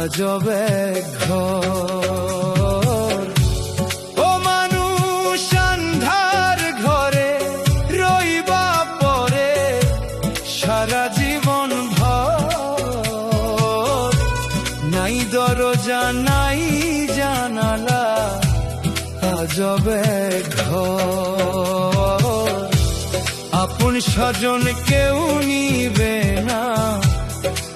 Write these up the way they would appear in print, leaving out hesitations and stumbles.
আজব এক ঘর। ও মানুষ আন্ধার ঘরে রইবা পরে সারা জীবন ভর। নাই দরজা নাই জানালা আজব এক ঘর। আপন স্বজন কেউ নিবে না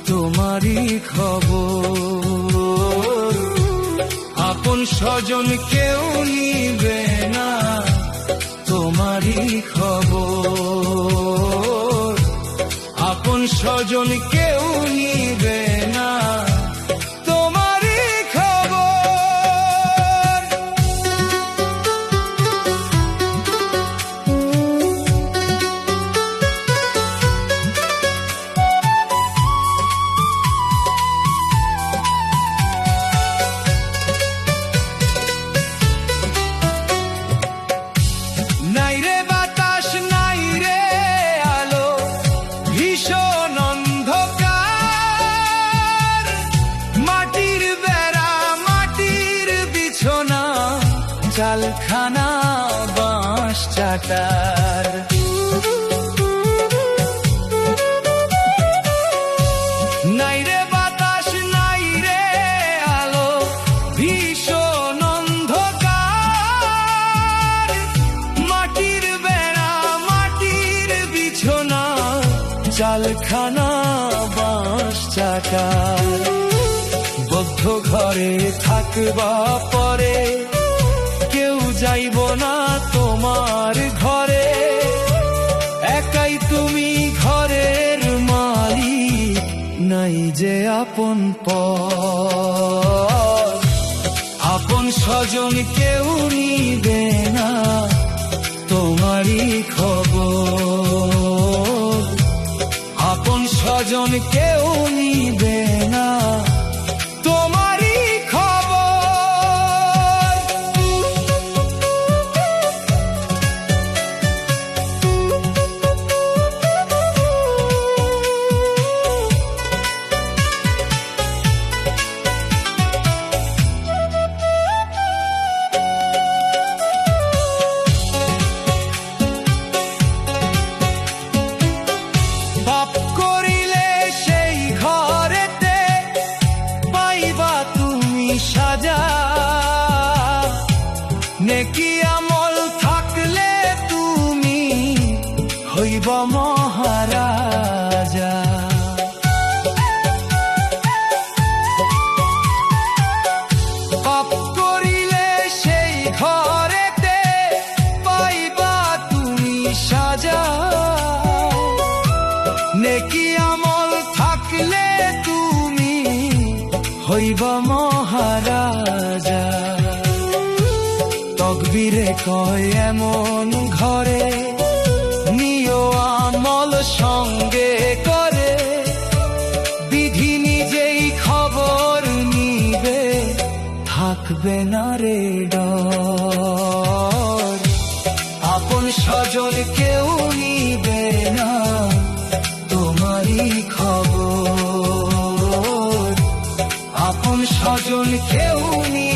তোমারই খবর। আপন স্বজন কেউ নিবে না তোমারই খবর। আপন স্বজন কেউ নিবে না তোমারই খবর। নাই রে বাতাস নাই রে আলো ভীষণ অন্ধকার। মাটির বেড়া মাটির বিছনা চালখানা বাঁশ চাটার। নাই রে বাতাস নাই রে আলো ভীষণ অন্ধকার। মাটির বেড়া মাটির বিছনা চালখানা বাঁশ চাটার। বদ্ধ ঘরে থাকবা পরে কেউ যাইব না তোমার ঘরে। একাই তুমি ঘরের মালিক নাই যে আপন পর। আপন স্বজন কেউ নিবে না তোমারই খবর। আপন স্বজন কেউ নিবে না তোমারই খবর। পাপ করিলে সেই ঘরেতে পাইবা তুমি সাজা। নেকি আমল থাকলে তুমি হইব মহারাজা। পাপ করিলে সেই ঘরেতে পাইবা তুমি সাজা। নেকি আমল থাকলে তুমি হইবা মহারাজা। তকবীরে কয় এমন ঘরে নিও আমল সঙ্গে করে। বিধি নিজেই খবর নিবে থাকবে না রে ডর। আপন স্বজন কেউ নিবে না তোমারই খবর। আপন স্বজন কেউ নিবে